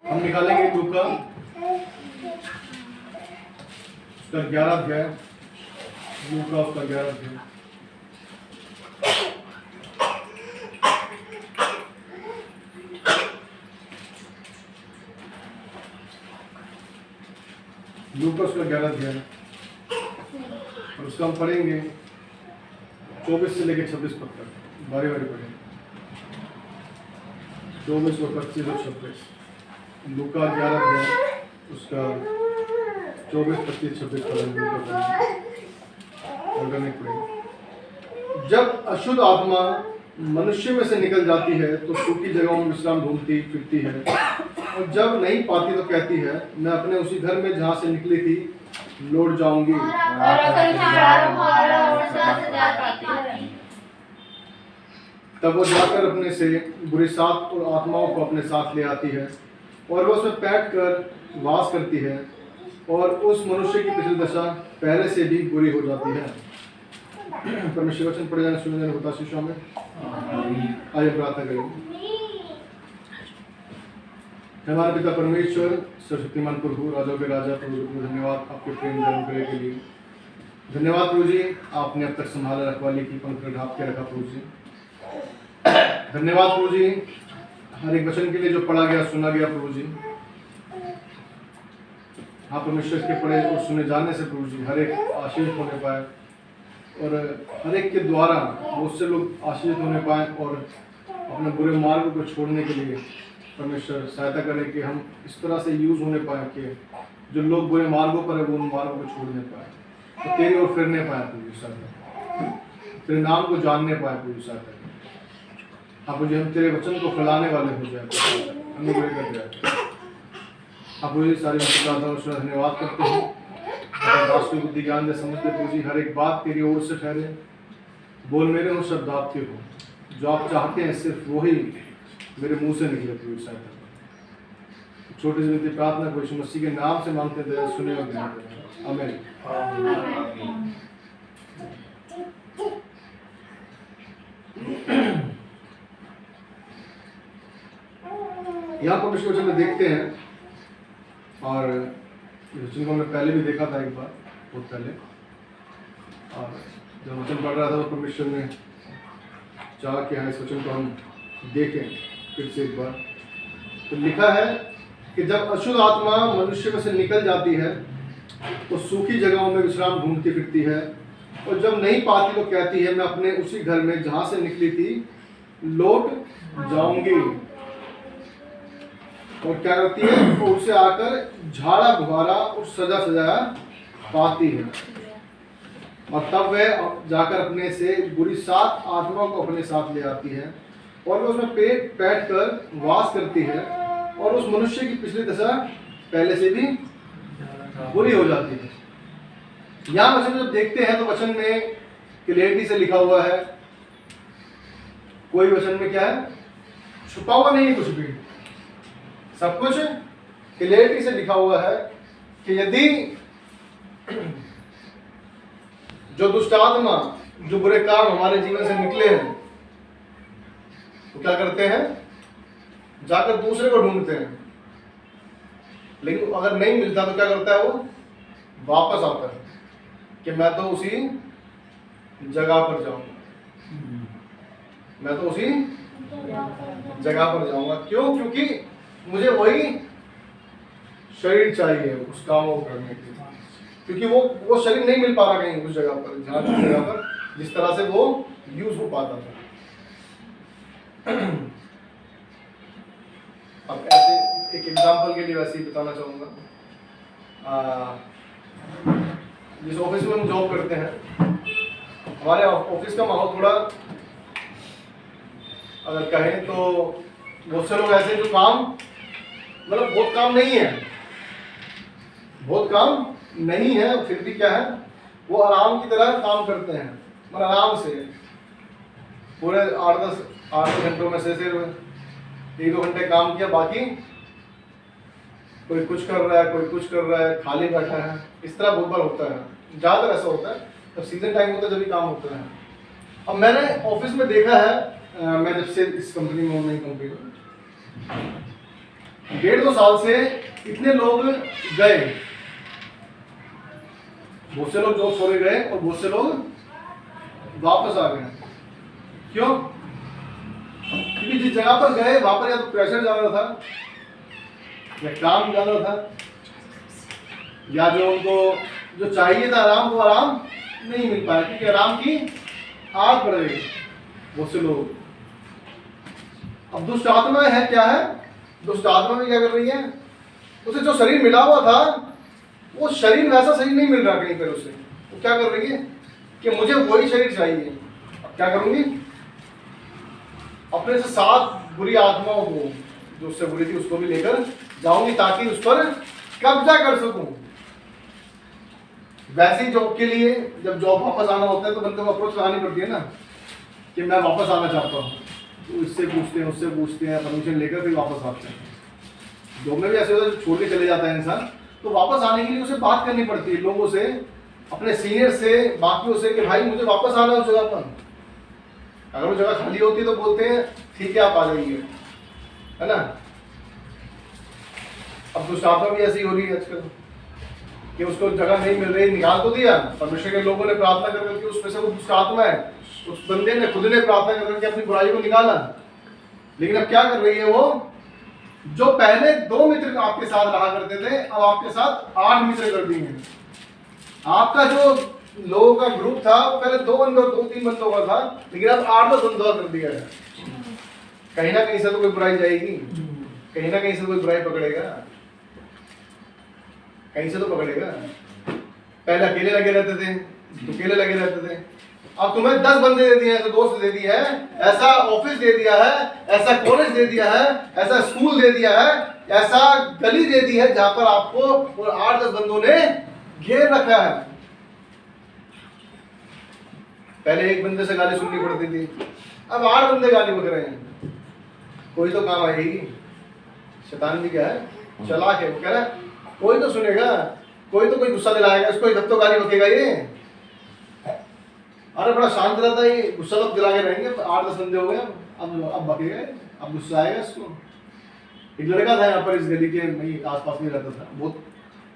हम निकालेंगे लूका उसका 11 अध्याय, लूका उसका 11 अध्याय। लूका उसका 11 अध्याय और उसका हम पढ़ेंगे 24 से लेकर 26 पद तक, बारी बारी पढ़ेंगे। 24 और 25 और 26, लूका 11 अध्याय उसका 24, 25, 26 पढ़ेंगे। जब अशुद्ध आत्मा मनुष्य में से निकल जाती है तो सूखी जगहों में विश्राम ढूंढती फिरती है, और जब नहीं पाती तो कहती है, मैं अपने उसी घर में जहाँ से निकली थी लौट जाऊंगी। तब वो जाकर अपने से बुरी सात और आत्माओं को अपने साथ ले आती है और वो उसमें बैठ कर वास करती है, और उस मनुष्य की पिछली दशा पहले से भी बुरी हो जाती है। परमेश्वर वचन पढ़े जाने सुने जाने होता शिष्यों में आइए प्रार्थना करेंगे। हमारे पिता परमेश्वर, सर्वशक्तिमान प्रभु, राजाओं के राजा प्रभु को धन्यवाद आपके प्रेम धर्म के लिए। धन्यवाद प्रभु जी, आपने अब तक संभाला रखवाली की, पंख ढाप के रखा प्रभु जी। धन्यवाद प्रभु जी हर एक वचन के लिए जो पढ़ा गया सुना गया प्रभु जी। हाँ परमेश्वर के पढ़े और सुने जाने से प्रभु जी हर एक आशीषित होने पाए, और हर एक के द्वारा बहुत से लोग आशीषित होने पाए, और अपने बुरे मार्ग को छोड़ने के लिए परमेश्वर सहायता करें कि हम इस तरह से यूज होने पाए कि जो लोग बुरे मार्गों पर है वो उन मार्गों को छोड़ने पाए, तो तेरी ओर फिरने पाए प्रभु सहायता, तेरे नाम को जानने पाए प्रभु सहायता। हाँ प्रभु जी हम तेरे वचन को फैलाने वाले हो जाए, अनुग्रह कर जाए। हाँ प्रभु जी सारी प्रार्थना धन्यवाद करते हैं, दास को बुद्धि ज्ञान दे समझते प्रभु जी, हर एक बात तेरी ओर से ठहरे, बोल मेरे हो शब्द आपके हो, जो आप चाहते हैं सिर्फ वही मेरे मुंह से निकले प्रभु सहायता। छोटी सी विनती प्रार्थना को यीशु मसीह के नाम से मांगते हैं, सुने और ध्यान दें, आमीन। यहाँ पर परमेश्वर वचन में देखते हैं, और वचन को हमने पहले भी देखा था एक बार बहुत पहले, और जब वचन पढ़ रहा था तो परमेश्वर ने चाहा कि हाँ इस वचन को हम देखें फिर से एक बार। तो लिखा है कि जब अशुद्ध आत्मा मनुष्य में से निकल जाती है तो सूखी जगहों में विश्राम ढूंढती फिरती है, और जब नहीं पाती तो कहती है, मैं अपने उसी घर में जहाँ से निकली थी लौट जाऊंगी। और क्या करती है, तो उसे आकर झाड़ा बुहारा और सजा सजाया पाती है, और तब वह जाकर अपने से बुरी सात आत्माओं को अपने साथ ले आती है, और वह उसमें पेट बैठ कर वास करती है, और उस मनुष्य की पिछली दशा पहले से भी बुरी हो जाती है। यहाँ वचन जब देखते हैं तो वचन में क्लियरिटी से लिखा हुआ है, कोई वचन में क्या है छुपा हुआ नहीं है, कुछ भी सब कुछ क्लियरिटी से लिखा हुआ है कि यदि जो दुष्ट आत्मा जो बुरे काम हमारे जीवन से निकले हैं तो क्या करते हैं, जाकर दूसरे को ढूंढते हैं, लेकिन अगर नहीं मिलता तो क्या करता है, वो वापस आता है कि मैं तो उसी जगह पर जाऊंगा, मैं तो उसी जगह पर जाऊंगा। क्यों? क्योंकि मुझे वही शरीर चाहिए उस काम को करने के लिए, क्योंकि वो शरीर नहीं मिल पा रहा कहीं उस जगह पर, जगह पर जिस तरह से वो यूज हो पाता था। अब ऐसे एक एग्जांपल के लिए वैसे ही बताना चाहूँगा, जिस ऑफिस में हम जॉब करते हैं, हमारे ऑफिस का माहौल थोड़ा अगर कहें तो बहुत से लोग ऐसे जो काम मतलब बहुत काम नहीं है, बहुत काम नहीं है, फिर भी क्या है वो आराम की तरह काम करते हैं, मतलब आराम से पूरे 8 घंटों में से सिर्फ 1-2 घंटे काम किया, बाकी कोई कुछ कर रहा है, कोई कुछ कर रहा है, खाली बैठा है, इस तरह बहुत बार होता है। ज़्यादातर ऐसा होता है जब सीजन टाइम होता है, जब भी काम होता है। अब मैंने ऑफिस में देखा है, मैं जब से इस कंपनी में हूँ, नई कंपनी में, 1.5-2 साल से इतने लोग गए, बहुत से लोग जॉब छोड़ गए और बहुत से लोग वापस आ गए। क्यों? क्योंकि जिस जगह पर गए वहां पर या तो प्रेशर ज्यादा था, या काम ज्यादा था, या जो उनको जो चाहिए था आराम, वो आराम नहीं मिल पाया, क्योंकि आराम की आग बढ़ गई बहुत से लोग। अब दुष्ट आत्मा है क्या है? दुष्ट आत्मा भी क्या कर रही है? उसे जो शरीर मिला हुआ था वो शरीर वैसा शरीर नहीं मिल रहा कहीं पर उसे, वो क्या कर रही है कि मुझे वही शरीर चाहिए। अब क्या करूंगी? अपने से 7 बुरी आत्माओं को जो उससे बुरी थी उसको भी लेकर जाऊंगी ताकि उस पर कब्जा कर सकूं। वैसे ही जॉब के लिए जब जॉब वापस आना होता है तो बंदे को अप्रोच लगानी पड़ती है ना कि मैं वापस आना चाहता हूँ, तो इससे पूछते हैं उससे पूछते हैं, परमिशन लेकर फिर वापस आते हैं। जॉब में भी ऐसे होता है, छोड़ के चले जाता है इंसान, तो वापस आने के लिए उसे बात करनी पड़ती है लोगों से, अपने सीनियर से, बाकियों से, कि भाई मुझे वापस आना है उस जगह पर। अगर वो जगह खाली होती है तो बोलते हैं ठीक है आप आ जाइए, है ना। अब दुष्ट आत्मा भी ऐसी हो रही है आजकल कि उसको जगह नहीं मिल रही, निकाल तो दिया, परमेश्वर के लोगों ने प्रार्थना कर करके उसमें से वो दुष्ट आत्मा है, उस बंदे ने खुद ने प्रार्थना कर करके अपनी बुराई को निकाला। लेकिन अब क्या कर रही है वो? जो पहले 2 मित्र आपके साथ रहा करते थे अब आपके साथ 8 मित्र कर दिए हैं। आपका जो लोगों का ग्रुप था पहले 2 बंदों 2-3 बंदों का था, लेकिन अब 8-10 बंदों कर दिया है। कहीं ना कहीं से तो कोई बुराई जाएगी, कहीं ना कहीं से कोई बुराई पकड़ेगा, कहीं से तो पकड़ेगा। पहले अकेले लगे रहते थे, अकेले लगे रहते थे, अब तुम्हें 10 बंदे दे दिए, ऐसा दोस्त दे दिया है, ऐसा ऑफिस दे दिया है, ऐसा कॉलेज दे दिया है, ऐसा स्कूल दे दिया है, ऐसा गली दे दी है जहां पर आपको और 8-10 बंदों ने घेर रखा है। पहले एक बंदे से गाली सुननी पड़ती थी, अब 8 बंदे गाली बक रहे हैं। कोई तो काम आएगी। शैतान भी क्या है? चला के वो कह रहा है कोई तो सुनेगा, कोई तो कोई गुस्सा दिलाएगा इसको, जब तो गाली बकेगा ये। अरे बड़ा शांत रहता है ये, गुस्सा तो दिला के रहेंगे। 8-10 बंदे हो गए, अब बकेगा, अब गुस्सा आएगा इसको। एक लड़का था यहाँ पर इस गली के आसपास में रहता था, बहुत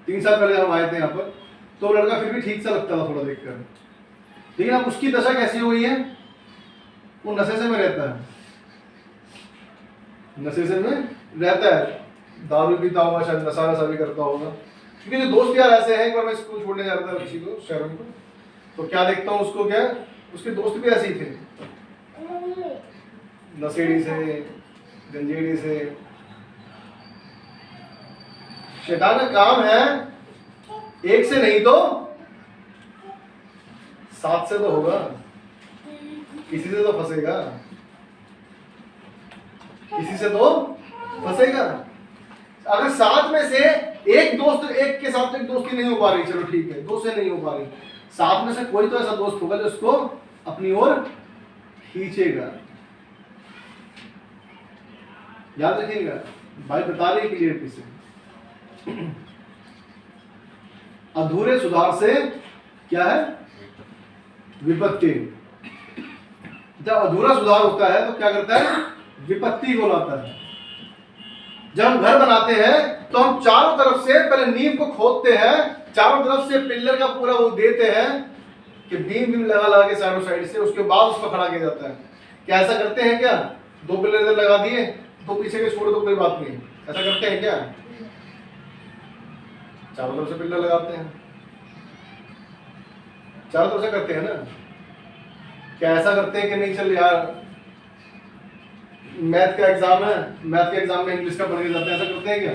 3 साल पहले हम आए थे यहाँ पर, तो लड़का फिर भी ठीक सा लगता था थोड़ा देखकर, लेकिन अब उसकी दशा कैसी हो गई है? वो नशे से में रहता है, नशे से में रहता है, दारू पीता होगा, शायद नशा भी करता होगा। क्योंकि जो दोस्त यार ऐसे हैं, एक बार मैं स्कूल छोड़ने जाता था किसी को शहर में, तो क्या देखता हूँ उसको, क्या उसके दोस्त भी ऐसे ही थे, नशेड़ी से, गंजेड़ी से। शैतान का काम है एक से नहीं तो 7 से तो होगा, किसी से तो फंसेगा, किसी से तो फंसेगा। अगर 7 में से एक दोस्त, एक के साथ एक दोस्ती नहीं हो पा रही, चलो ठीक है 2 से नहीं हो पा रही, 7 में से कोई तो ऐसा दोस्त होगा जो उसको अपनी ओर खींचेगा। याद रखिएगा, भाई बता रही है क्लियर से। अधूरे सुधार से क्या है? विपत्ति। जब अधूरा सुधार होता है तो क्या करता है? विपत्ति को लाता है। जब हम घर बनाते हैं तो हम चारों तरफ से पहले नींव को खोदते हैं, चारों तरफ से पिलर का पूरा वो देते हैं कि बीम लगा के साइडों साइड से, उसके बाद उसको खड़ा किया जाता है। क्या ऐसा करते हैं क्या? 2 पिलर इधर लगा दिए, 2 पीछे के छोड़ दो, कोई बात नहीं, ऐसा करते हैं क्या? चारों तरफ से पिलर लगाते हैं, चारों तरफ से करते हैं ना। क्या ऐसा करते हैं कि नहीं चल यार मैथ का एग्जाम है, मैथ के एग्जाम में इंग्लिश का पढ़ के जाते हैं, ऐसा करते हैं क्या?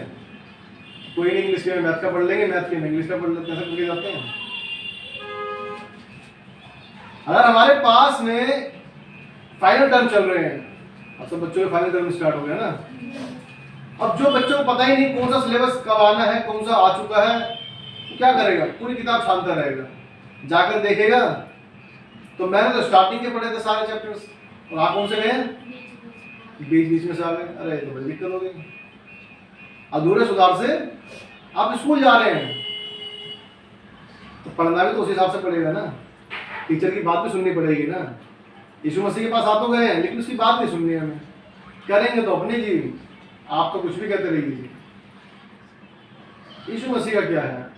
कोई नहीं, इंग्लिश के मैथ का पढ़ लेंगे, मैथ के इंग्लिश का पढ़ लेते हैं, ऐसा करके जाते हैं। अगर हमारे पास में फाइनल टर्म चल रहे हैं, अब सब बच्चों के फाइनल टर्म स्टार्ट हो गया ना, अब जो बच्चों को पता ही नहीं कौन सा सिलेबस कब आना है, कौन सा आ चुका है, तो क्या करेगा? पूरी किताब छानता रहेगा, जाकर देखेगा तो मैंने तो स्टार्टिंग के पढ़े थे सारे चैप्टर्स, और आप कौन से गए? बीच में से आ गए। अरे तो बड़ी दिक्कत हो गई। अधूरे सुधार से आप स्कूल जा रहे हैं तो पढ़ना भी तो उस हिसाब से पड़ेगा ना, टीचर की बात भी सुननी पड़ेगी ना। यीशु मसीह के पास आ तो गए हैं लेकिन उसकी बात नहीं सुननी है हमें, करेंगे तो अपनी जी, आप तो कुछ भी कहते रहिए। यीशु मसीह का क्या है,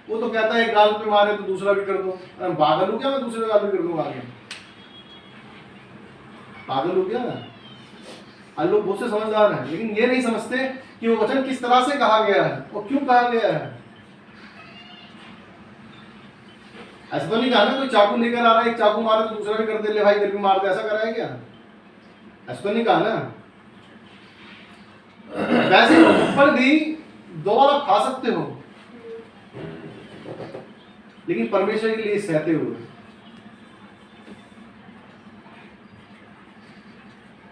वो तो कहता है एक गाल पे मारे तो दूसरा भी कर दो। अरे पागल हूँ क्या मैं, दूसरे गाल भी कर दूंगा आगे? पागल हूँ क्या? आज लोग बहुत से समझदार हैं, लेकिन ये नहीं समझते कि वो वचन किस तरह से कहा गया है और क्यों कहा गया है। ऐसा तो नहीं कहा ना कोई चाकू लेकर आ रहा है, एक चाकू मारे तो दूसरा भी कर दे, ले भाई इधर भी मार दे, ऐसा करा है क्या? ऐसा तो नहीं कहा ना। वैसे ऊपर भी दो बार आप खा सकते हो, लेकिन परमेश्वर के लिए सहते हुए,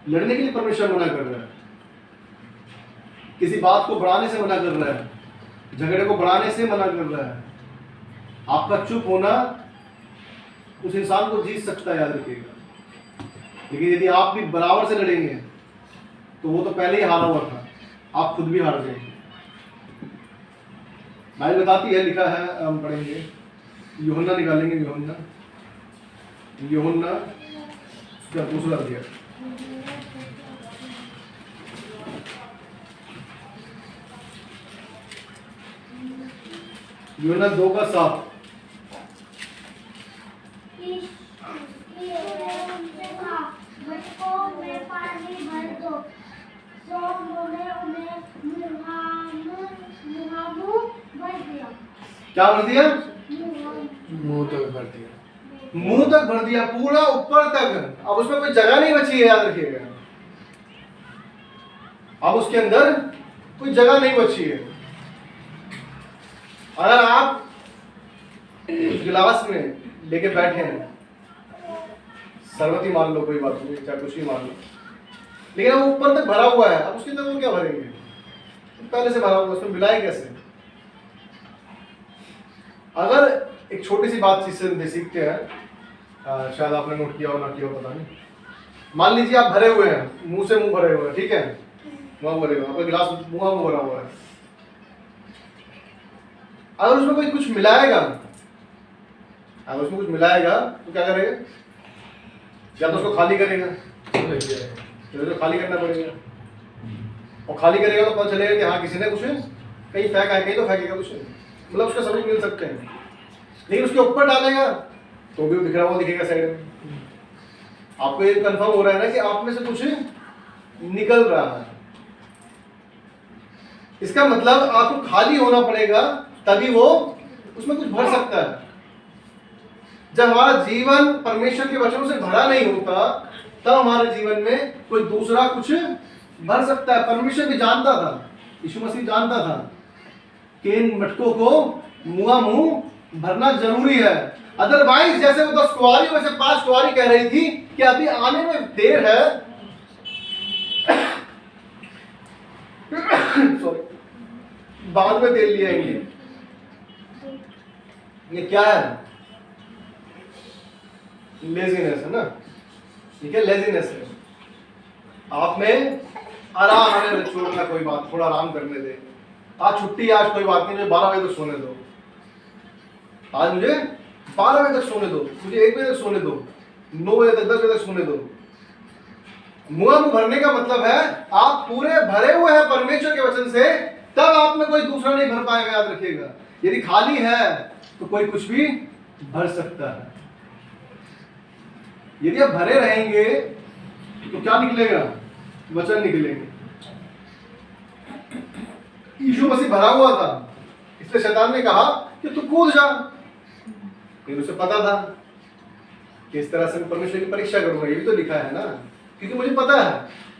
लड़ने के लिए परमेश्वर मना कर रहा है, किसी बात को बढ़ाने से मना कर रहा है, झगड़े को बढ़ाने से मना कर रहा है। आपका चुप होना उस इंसान को जीत सकता है, याद रखिएगा। लेकिन यदि आप भी बराबर से लड़ेंगे तो वो तो पहले ही हारा हुआ था, आप खुद भी हार जाएंगे। बाइबल बताती है, लिखा है, हम पढ़ेंगे, यूहन्ना निकालेंगे, यूहन्ना उसका दूसरा अध्याय, यूहन्ना 2:7। क्या भर दिया? मुंह तक भर दिया, मुंह तक भर दिया, पूरा ऊपर तक। अब उसमें कोई जगह नहीं बची है, याद रखिएगा। अब उसके अंदर कोई जगह नहीं बची है। अगर आप उस गिलास में लेके बैठे हैं, शरबत ही मान लो, कोई बात नहीं, चाहे कुछ ही मान लो, लेकिन वो ऊपर तक भरा हुआ है, अब उसके अंदर वो क्या भरेंगे? पहले से भरा हुआ, उसमें मिलाए कैसे? अगर एक छोटी सी बात इससे सीखते हैं, शायद आपने नोट किया हो ना किया हो पता नहीं। मान लीजिए आप भरे हुए हैं, मुंह से मुंह भरे हुए हैं, ठीक है, मुंह भरे हुए, आपका गिलास मुंह भरा हुआ है। अगर उसमें कोई कुछ मिलाएगा, अगर उसमें कुछ मिलाएगा तो क्या करेगा? या तो उसको खाली करेगा, तो खाली करना पड़ेगा, और खाली करेगा तो पता चलेगा कि हाँ किसी ने कुछ कहीं फेंका है, कहीं तो फेंकेगा कुछ, मतलब उसका सबूत मिल सकते हैं। लेकिन उसके ऊपर डालेगा तो भी बिखरा हुआ दिखेगा साइड में। आपको ये कंफर्म हो रहा है ना कि आप में से कुछ निकल रहा है। इसका मतलब आपको खाली होना पड़ेगा, तभी वो उसमें कुछ भर सकता है। जब हमारा जीवन परमेश्वर के वचनों से भरा नहीं होता, तब हमारे जीवन में कोई दूसरा कुछ भर सकता है। परमेश्वर भी जानता था, यीशु मसीह जानता था कि इन मटकों को मुंह भरना जरूरी है। अदरवाइज जैसे वो 10 कुंवारी में से 5 कुंवारी कह रही थी कि अभी आने में देर है, सॉरी, बाद में तेल ले आएंगे। ये क्या है? लेजीनेस है ना, ठीक है, लेजीनेस है। आप में आराम आने छोड़ना, कोई बात, थोड़ा आराम करने दे, आज छुट्टी, आज कोई बात नहीं, मुझे 12 बजे तक सोने दो, आज मुझे 12 बजे तक सोने दो, मुझे 1 बजे तक सोने दो, 9 बजे तक, 10 बजे तक सोने दो। मुंह भरने का मतलब है आप पूरे भरे हुए हैं परमेश्वर के वचन से, तब आप में कोई दूसरा नहीं भर पाएगा, याद रखिएगा। यदि खाली है तो कोई कुछ भी भर सकता है। यदि आप भरे रहेंगे तो क्या निकलेगा? वचन निकलेंगे। यीशु मसीह भरा हुआ था, इसलिए शैतान ने कहा कि तू कूद जा, लेकिन उसे पता था कि इस तरह से मैं परमेश्वर की परीक्षा करूंगा। ये भी तो लिखा है ना, क्योंकि मुझे पता है,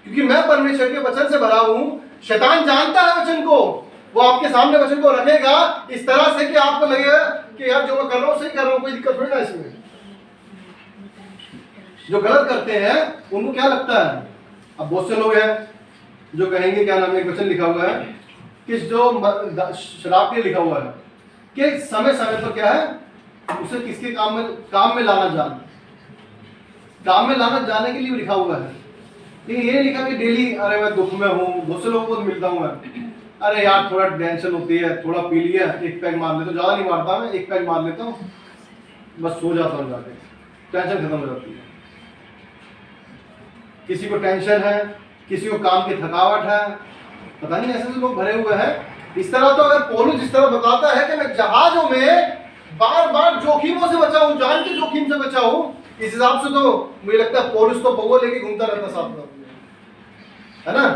क्योंकि मैं परमेश्वर के वचन से भरा हूं। शैतान जानता है वचन को, वो आपके सामने वचन को रखेगा इस तरह से कि आपको लगेगा कि यार जो मैं कर रहा हूं सही कर रहा हूं, कोई दिक्कत थोड़ी ना इसमें। जो गलत करते हैं उनको क्या लगता है? अब बहुत से लोग हैं जो कहेंगे, क्या नाम है, एक वचन लिखा हुआ है कि जो शराब के लिखा हुआ है कि समय समय पर क्या है, उसे किसके काम में लाना जाना, काम में लाना जाने के लिए लिखा हुआ है। लेकिन ये लिखा कि डेली, अरे मैं दुख में हूँ, बहुत से लोगों को मिलता हूँ मैं, अरे यार थोड़ा टेंशन होती है, थोड़ा पी लिया, एक पैग मार लेता हूँ, ज़्यादा नहीं मारता मैं, एक पैग मार लेता हूँ, बस सो जाता हूँ जाके, टेंशन खत्म हो जाती है। किसी को टेंशन है, किसी को काम की थकावट है, पता नहीं ऐसे तो लोग भरे हुए हैं। इस तरह तो अगर पौलुस जिस तरह बताता है कि मैं जहाजों में बार बार जोखिमों से बचा हूं, जान के जोखिम से बचा हूं, इस हिसाब से तो मुझे लगता है पौलुस तो पौवा लेके घूमता रहता साथ में, है ना,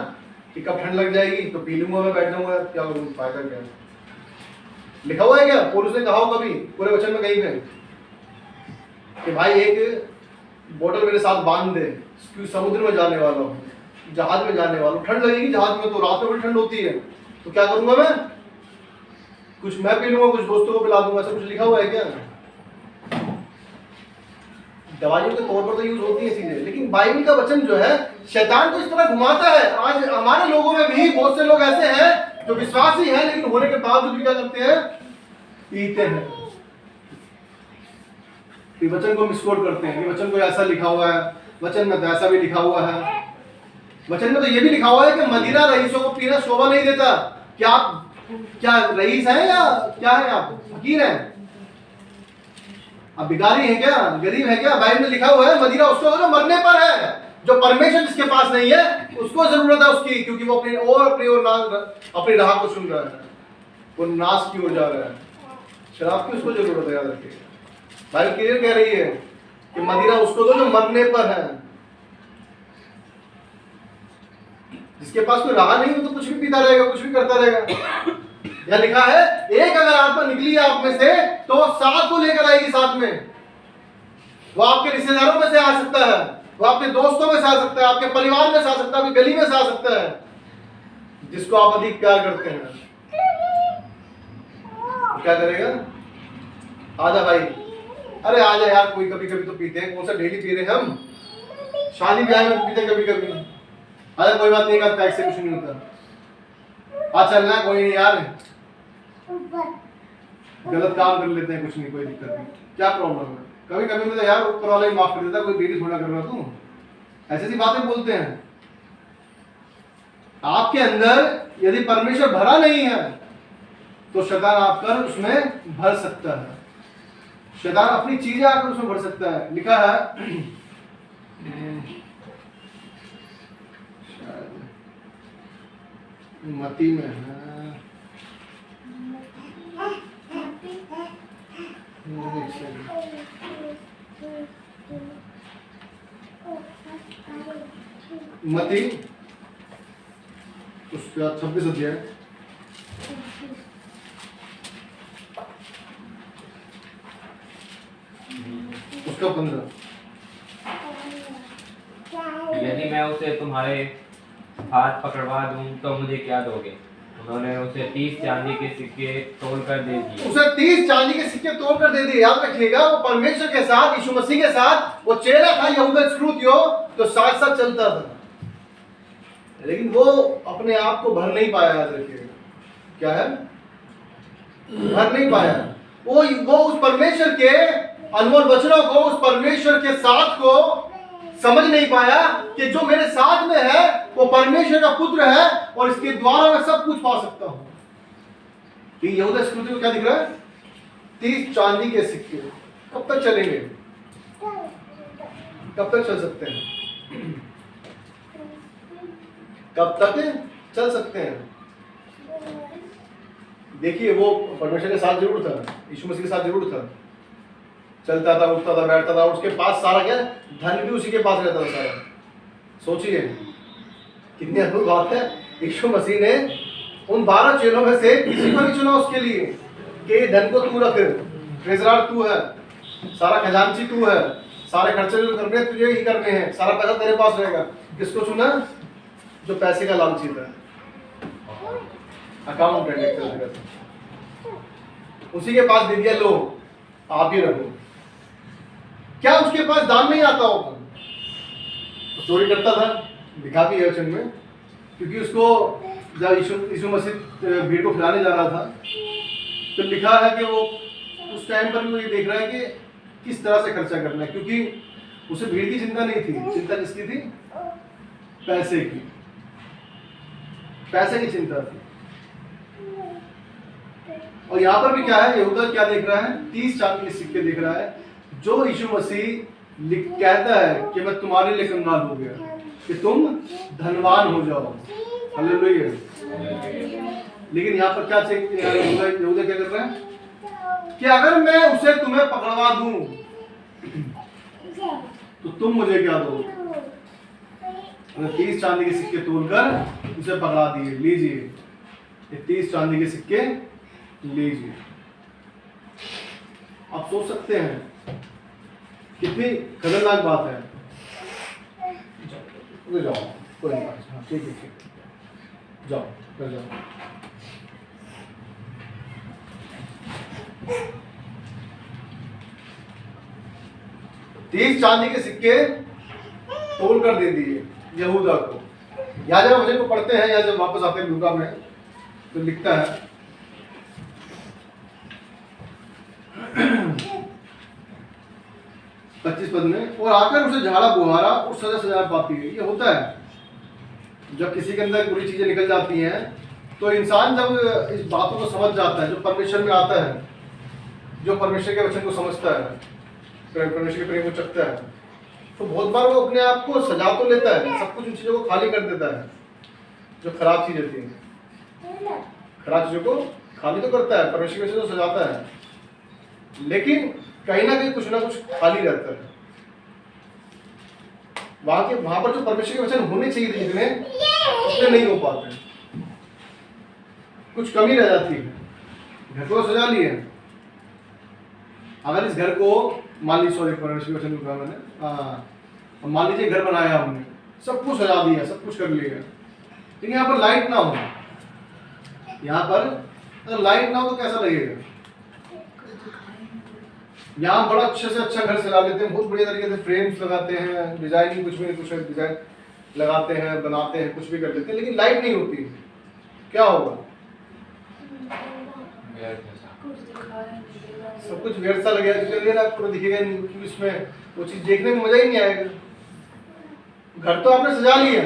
कि कब ठंड लग जाएगी तो पी लूंगा, मैं बैठ जाऊंगा, क्या करूं, फायदा क्या है। लिखा हुआ है क्या पौलुस ने कहा हो कभी पूरे वचन में कहीं पे कि भाई एक बोतल मेरे साथ बांध दे, क्योंकि समुद्र में जाने वाला हूँ, जहाज में जाने वाला हूँ, ठंड लगेगी जहाज में, तो रात में बड़ी ठंड होती है, तो क्या करूंगा मैं, कुछ मैं पी लूंगा, कुछ दोस्तों को पिला दूंगा, ऐसा कुछ लिखा हुआ है क्या। दवाइयों के तौर पर तो यूज होती है चीजें, लेकिन बाइबल का वचन जो है शैतान को इस तरह घुमाता है। आज हमारे लोगों में भी बहुत से लोग ऐसे हैं जो विश्वासी हैं, लेकिन होने के बावजूद भी क्या करते हैं, पीते हैं, वचन को मिसकोट करते हैं कि वचन को ऐसा लिखा हुआ है, वचन में तो ऐसा भी लिखा हुआ है, वचन में तो ये भी लिखा हुआ है कि मदिरा रईसों को पीना शोभा नहीं देता। क्या आप क्या रईस हैं या क्या है, आप फकीर हैं, आप भिखारी हैं क्या, गरीब है क्या। बाइबल में लिखा हुआ है मदिरा उसको जो मरने पर है, जो परमेश्वर जिसके पास नहीं है उसको जरूरत है उसकी, क्योंकि वो अपनी अपनी राह को सुन रहा है, वो नाश की ओर जा रहा है। शराब की उसको जरूरत है, याद रखिए। बाइबल क्लियर कह रही है कि मदिरा उसको दो जो मरने पर है। जिसके पास कोई राह नहीं हो तो कुछ भी पीता रहेगा, कुछ भी करता रहेगा। यह लिखा है एक अगर आत्मा निकली है आप में से तो वो 7 को लेकर आएगी साथ में। वो आपके रिश्तेदारों में से आ सकता है, वो आपके दोस्तों में से आ सकता है, आपके परिवार में से आ सकता है, आपकी गली में से आ सकता है, जिसको आप अधिक प्यार करते हैं। तो क्या करेगा, आजा भाई, अरे आजा यार, कोई कभी कभी तो पीते हैं, कौन सा डेली पी रहे हैं हम, शादी ब्याह में पीते कभी कभी, अरे कोई बात नहीं, का पैक से कुछ नहीं होता, आज चलना कोई नहीं यार, गलत काम कर लेते हैं, कुछ नहीं, कोई दिक्कत नहीं, क्या प्रॉब्लम है, कभी कभी तो यार ऊपर वाला ही माफ कर देता, कोई देरी थोड़ा कर रहा तू, ऐसी सी बातें बोलते हैं। आपके अंदर यदि परमेश्वर भरा नहीं है तो शैतान आकर उसमें भर सकता है, शैतान अपनी चीजें आकर उसमें भर सकता है। लिखा है मती में है, मती उसका 26 अध्याय, उसका 15। यदि मैं उसे तुम्हारे हाथ पकड़वा दूं तो मुझे क्या दोगे। उन्होंने उसे 30 चांदी के सिक्के तोड़ कर दे दिए। उसे 30 चांदी के सिक्के तोड़ कर दे दिए। याद रखिएगा, वो परमेश्वर के साथ, यीशु मसीह के साथ वो चेला था यहूदा इस्करियोती, तो साथ साथ चलता था, लेकिन वो अपने आप को भर नहीं पाया। याद रखिएगा, क्या है, भर नहीं पाया। वो उस परमेश्वर के अनमोल वचनों को, उस परमेश्वर के साथ को समझ नहीं पाया कि जो मेरे साथ में है वो परमेश्वर का पुत्र है और इसके द्वारा मैं सब कुछ पा सकता हूं। कि यहूदा इस्करियोती को क्या दिख रहा है, 30 चांदी के सिक्के। कब तक चलेंगे, कब तक चल सकते हैं, कब तक चल सकते हैं। देखिए, वो परमेश्वर के साथ जरूर था, यीशु मसीह के साथ जरूर था, चलता था, उठता था, बैठता था, उसके पास सारा क्या, धन भी उसी के पास रहता था सारा। सोचिए कितनी अद्भुत बात है। यीशु मसीह ने उन 12 चेलों में से किसी को नहीं चुना उसके लिए कि धन को तू रख, ट्रेजरर तू है, सारा खजांची तू है, सारे खर्चे जो करने हैं तुझे ही करने हैं, सारा पैसा तेरे पास रहेगा। किसको चुना, जो पैसे का लालची था, अकाउंटेंट, उसी के पास दे दिया, लो आप ही रखो। क्या उसके पास दान नहीं आता होगा, तो चोरी करता था, दिखा भी है वचन में, क्योंकि उसको जब यीशु मसीह भीड़ को खिलाने जा रहा था तो लिखा है कि वो उस टाइम पर भी वो ये देख रहा है कि किस तरह से खर्चा करना है, क्योंकि उसे भीड़ की चिंता नहीं थी, चिंता किसकी थी, पैसे की, पैसे की चिंता थी। और यहाँ पर भी क्या है, यहूदा क्या देख रहा है, 30 चांदी के सिक्के देख रहा है, जो यीशु मसीह कहता है कि मैं तुम्हारे लिए कंगाल हो गया कि तुम धनवान हो जाओ। हालेलुया। लेकिन यहाँ पर क्या यहूदा क्या कर रहे हैं कि अगर मैं उसे तुम्हें पकड़वा दूं तो तुम मुझे क्या दो? 30 चांदी के सिक्के तोड़कर उसे पकड़ा दिए, लीजिए ये 30 चांदी के सिक्के लीजिए। आप सोच सकते हैं कितनी खतरनाक बात है। जाओ कोई नहीं, ठीक है ठीक, जाओ कर जाओ। तीस चांदी के सिक्के तोड़ कर दे दिए यहूदा को। यहाँ जब वचन को पढ़ते हैं या जब वापस आते हैं लूका में तो लिखता है 25 पद में, और आकर उसे झाड़ा बुहारा और सजा सजा पाती है। ये होता है जब किसी के अंदर बुरी चीजें निकल जाती हैं तो इंसान जब इस बातों को समझ जाता है, जो परमेश्वर में आता है, जो परमेश्वर के वचन को समझता है, परमेश्वर के प्रेम को चखता है, तो बहुत बार वो अपने आप को सजा तो लेता है, सब कुछ उन चीजों को खाली कर देता है जो खराब चीजें थी, खराब चीजों को खाली तो करता है, परमेश्वर के वचन को सजाता है, लेकिन कहीं ना कहीं कुछ ना कुछ खाली रहता है। वहां पर जो परमेश्वर के वचन होने चाहिए थे जितने, उतने नहीं हो पाते, कुछ कमी रह जाती है। घर को सजा लिए, अगर इस घर को मान लीजिए, सॉरी परमेश्वर के वचन को मैंने, मान लीजिए घर बनाया हमने, सब कुछ सजा दिया, सब कुछ कर लिया, लेकिन यहाँ पर लाइट ना हो, यहाँ पर अगर लाइट ना हो तो कैसा लगेगा? यहाँ बड़ा अच्छे से अच्छा घर सजा लेते हैं, बहुत बढ़िया तरीके से फ्रेम्स लगाते हैं, डिजाइनिंग कुछ भी नहीं, कुछ डिजाइन लगाते हैं, बनाते हैं, कुछ भी कर देते हैं, लेकिन लाइट नहीं होती, क्या होगा? सब कुछ व्यर्थ सा लगेगा, आपको दिखेगा नहीं, क्योंकि इसमें वो चीज देखने में मजा ही नहीं आएगा। घर तो आपने सजा लिया,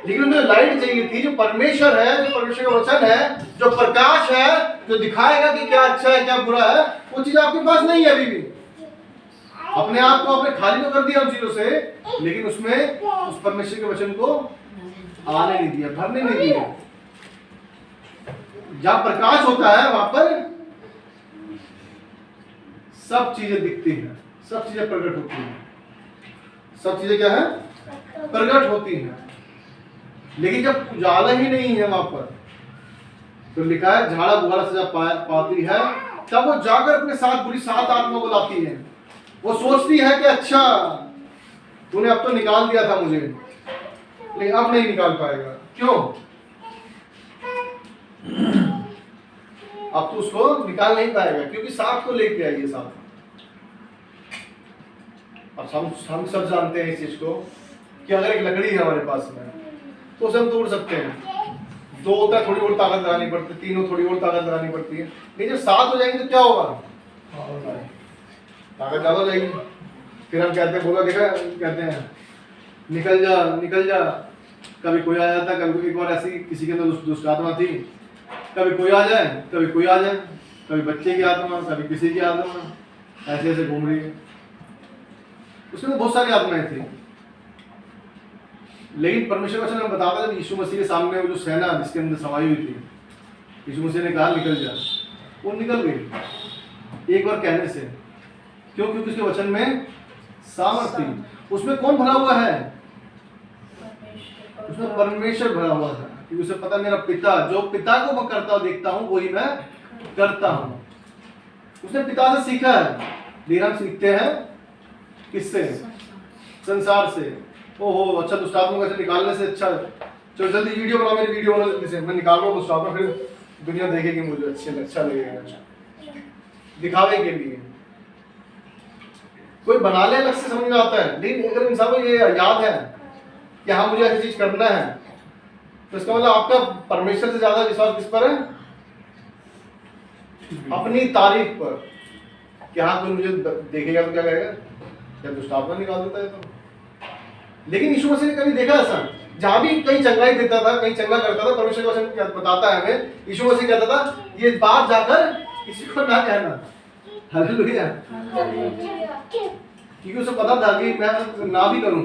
लेकिन उसमें लाइट चाहिए थी, जो परमेश्वर है, जो परमेश्वर का वचन है, जो प्रकाश है, जो दिखाएगा कि क्या अच्छा है क्या बुरा है, वो चीज आपके पास नहीं है अभी भी। अपने आप को आपने खाली तो कर दिया उन चीजों से, लेकिन उसमें उस परमेश्वर के वचन को आने नहीं दिया, भरने नहीं दिया। जहां प्रकाश होता है वहां पर सब चीजें दिखती हैं, सब चीजें प्रकट होती हैं, सब चीजें क्या है? प्रकट होती हैं। लेकिन जब उजाला ही नहीं है वहां पर, तो लिखा है झाड़ा बुहारा सजा पाती है, तब वो जाकर अपने साथ बुरी 7 आत्मा को लाती है। वो सोचती है कि अच्छा तूने अब तो निकाल दिया था मुझे, लेकिन अब नहीं निकाल पाएगा। क्यों? अब तो उसको निकाल नहीं पाएगा, क्योंकि सांप को लेके आई है सांप। अब हम सब जानते हैं इस चीज को कि अगर एक लकड़ी है हमारे पास में तो उसे हम तोड़ सकते हैं। 2 होता है, थोड़ी और ताकत लगानी पड़ती है, 3 हो थोड़ी और ताकत लगानी पड़ती है, लेकिन जब 7 हो जाएंगे तो क्या होगा? ताकत ज्यादा हो जाएगी। फिर हम कहते हैं, बोला देखा, कहते हैं निकल जा निकल जा। कभी कोई आ जाता, कभी एक बार ऐसी किसी के अंदर दुष्ट आत्मा थी, कभी कोई आ जाए, कभी कोई आ जाए, कभी बच्चे की आत्मा, कभी किसी की आत्मा, ऐसे ऐसे घूम रही है। उसमें बहुत सारी आत्माएं थी, लेकिन परमेश्वर वचन हमें बताता है यीशु मसीह के सामने वो जो सेना जिसके अंदर समाई हुई थी, यीशु मसीह ने कहा निकल जा, वो निकल गई एक बार कहने से। क्यों? क्योंकि उसके वचन में सामर्थ्य थी। उसमें कौन भरा हुआ है? उसमें परमेश्वर भरा हुआ था, क्योंकि उसे पता मेरा पिता, जो पिता को मैं करता हुआ देखता हूँ वही मैं करता हूँ। उसने पिता से सीखा है, लेकिन हम सीखते हैं किससे? संसार से। ओहो अच्छा, दुष्ट आत्मा कैसे निकालने से अच्छा, चलो जल्दी वीडियो बना, मेरी वीडियो बना जल्दी से, मैं निकाल रहा हूँ दुष्ट आत्मा, फिर दुनिया देखेगी मुझे अच्छा लगेगा, दिखावे के लिए। कोई बना ले अलग से समझ में आता है, लेकिन अगर इंसान को ये याद है कि हाँ मुझे ऐसी चीज करना है, तो इसका मतलब आपका परमेश्वर से ज्यादा विश्वास किस पर है? अपनी तारीफ पर, कि हाँ कोई मुझे देखेगा तो क्या कहेगा, क्या दुष्ट आत्मा निकाल देता है तो। लेकिन यीशु मसीह ने कभी देखा ऐसा, जहां भी कहीं चंगाई देता था, कहीं चंगा करता था, परमेश्वर का वचन बताता है हमें, यीशु मसीह कहता था ये बात जाकर किसी को ना कहना। हालेलुया। क्योंकि उसे पता था कि मैं ना भी करूं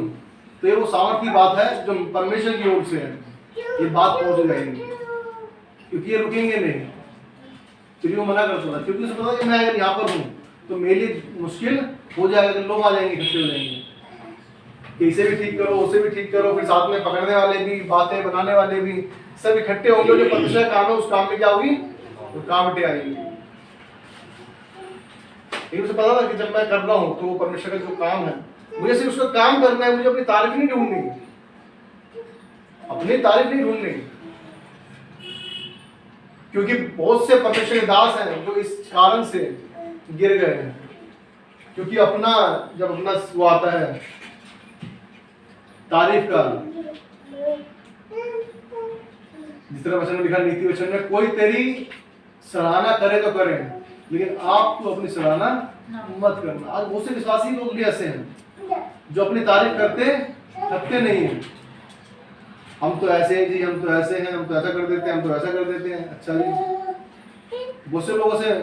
तो ये वो सामर्थ की बात है जो परमेश्वर की ओर से है, ये बात पहुंच जाएगी। क्योंकि ये रुकेंगे नहीं, फिर वो मना करता था क्योंकि उसे पता कि मैं अगर यहाँ पर हूँ तो मेरे लिए मुश्किल हो जाएगा, तो लोग आ जाएंगे, इकट्ठे हो जाएंगे कि इसे भी ठीक करो, उसे भी ठीक करो, फिर साथ में पकड़ने वाले भी, बातें बनाने वाले भी, सब इकट्ठे होंगे। जो परमेश्वर का काम है उस काम में क्या होगी, रुकावटें आएंगी। लेकिन उसे पता था कि जब मैं कर रहा हूँ तो वो परमेश्वर का जो काम है, मुझे सिर्फ उसका काम करना है, मुझे अपनी तारीफ नहीं ढूंढनी, अपनी तारीफ नहीं ढूंढनी, क्योंकि बहुत से परमेश्वर के दास हैं जो इस कारण से गिर गए हैं, क्योंकि अपना जब अपना वो आता है तारीफ का, जिस तरह वचन में लिखा, नीति वचन में, कोई तेरी सराहना करे तो करे, लेकिन आप तो अपनी सराहना मत करना। आज बहुत से विश्वासी लोग भी ऐसे हैं जो अपनी तारीफ करते थकते नहीं हैं। हम तो ऐसे हैं जी, हम तो ऐसे हैं, हम तो ऐसा कर देते हैं, हम तो ऐसा कर देते हैं। अच्छा जी, बहुत से लोगों से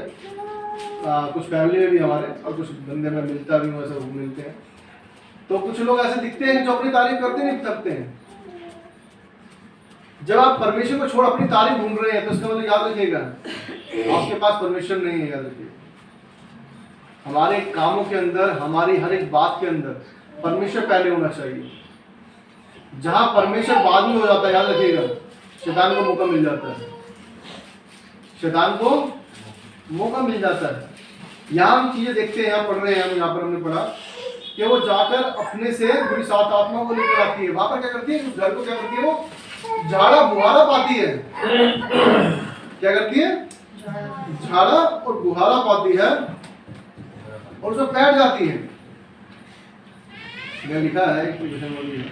कुछ फैमिली में भी हमारे और कुछ धंधे में मिलता भी हूँ, ऐसे मिलते हैं, तो कुछ लोग ऐसे दिखते हैं जो अपनी तारीफ करते नहीं थकते हैं। जब आप परमेश्वर को छोड़ अपनी तारीफ ढूंढ रहे हैं तो इसका मतलब याद रखिएगा आपके पास परमेश्वर नहीं है। याद रखिए, हमारे कामों के अंदर, हमारी हर एक बात के अंदर परमेश्वर पहले होना चाहिए। जहां परमेश्वर बाद में हो जाता है, याद रखिएगा, शैतान को मौका मिल जाता है, शैतान को मौका मिल जाता है। यहाँ हम चीजें देखते हैं, यहाँ पढ़ रहे हैं हम, यहाँ पर हमने पढ़ा कि वो जाकर अपने से बुरी सात आत्माओं को लेकर आती है। वहां पर क्या करती है, उस घर को क्या करती है, वो झाड़ा बुहारा पाती है। क्या करती है, झाड़ा और बुहारा पाती है और उसमें बैठ जाती है। यह लिखा है कि वचन बोली है,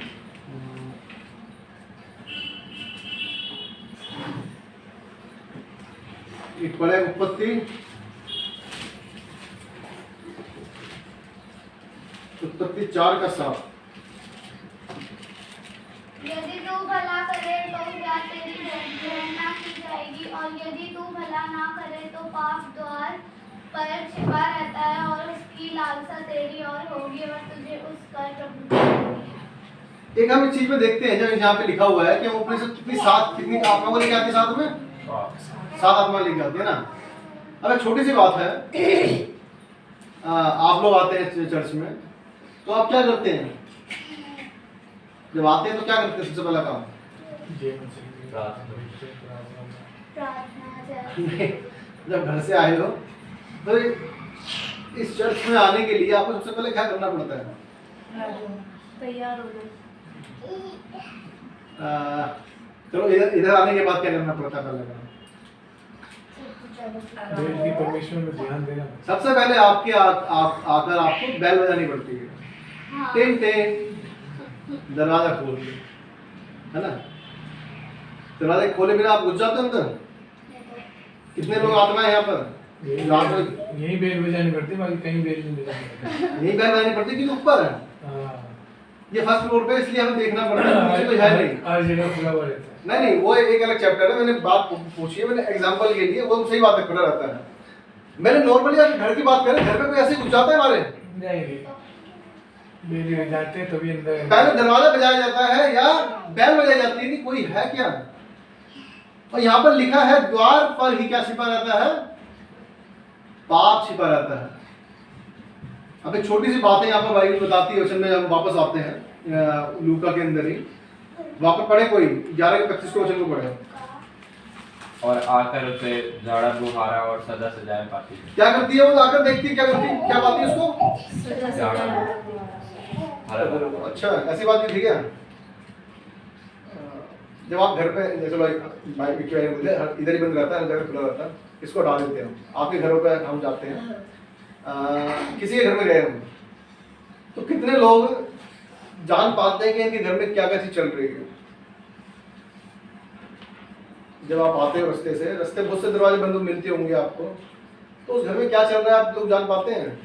एक पढ़े उत्पत्ति 4 का 7। यदि तू भला करे तो क्या तेरी गणना की जाएगी, और यदि तू भला ना करे तो पाप द्वार पर छिपा रहता है और उसकी लालसा तेरी और होगी और तुझे उस कर प्रभु। एक हम इस चीज में देखते हैं, जब यहाँ पे लिखा हुआ है कि हम अपने से कितनी आत्मा को लेके आते हैं, साथ में 7 आत्मा लेके आते हैं ना। अब एक छोटी सी बात है, आप लोग आते हैं चर्च में तो आप क्या करते हैं, जब आते हैं तो क्या करते हैं, सबसे पहला काम जब घर से आए हो तो इस चर्च में आने के लिए आपको सबसे पहले क्या करना पड़ता है, तैयार हो चलो इधर आने के बाद क्या करना पड़ता है, पहले परमेश्वर में ध्यान देना। सबसे पहले आपके आकर आपको बेल बजानी पड़ती है, टेन टेन, दरवाजा खोल के, है ना। दरवाजा खोले बिना आप घुस जाते हो अंदर। कितने लोग आत्मा है यहाँ पर, यही बेल बजानी पड़ती है, बाकी कहीं बेल नहीं बजानी पड़ती। यही बेल बजानी पड़ती है कि ऊपर है, ये फर्स्ट फ्लोर पे, इसलिए हमें देखना पड़ता है, नीचे तो है नहीं। आज जगह खुला हुआ रहता है। नहीं, वो एक अलग चैप्टर है, मैंने बात पूछी है, मैंने एग्जांपल के लिए, वो सही बात है, खुला रहता है। मैंने नॉर्मली घर की बात करें, घर में कोई ऐसे घुस जाता है हमारे, नहीं बेल बजाते हैं तभी अंदर। पहले दरवाजा बजाया जाता है या बेल बजाई जाती है, कोई है क्या। और यहाँ पर लिखा है द्वार पर ही क्या छिपा रहता है, पाप छिपा रहता है। अब एक छोटी सी बात है यहाँ पर बाइबल बताती है, वचन में हम वापस आते हैं लूका के अंदर ही, वहां पर पढ़े कोई 11:25 को वचन को पढ़े। और आकर उसे झाड़ा बुहारा और सदा सजाए पाती है। क्या करती है वो, आकर देखती है, क्या करती है, क्या पाती है उसको, झाड़ा अच्छा ऐसी बात भी थी क्या। जब आप घर पे, चलो इधर ही बंद रहता है, जगह खुला रहता है, इसको हटा देते हैं हम, आपके घरों पे हम जाते हैं, किसी के घर में गए हम, तो कितने लोग जान पाते हैं कि इनके घर में क्या क्या चीज चल रही है। जब आप आते हो रास्ते बहुत से दरवाजे बंद मिलते होंगे आपको, तो उस घर में क्या चल रहा है आप लोग जान पाते हैं।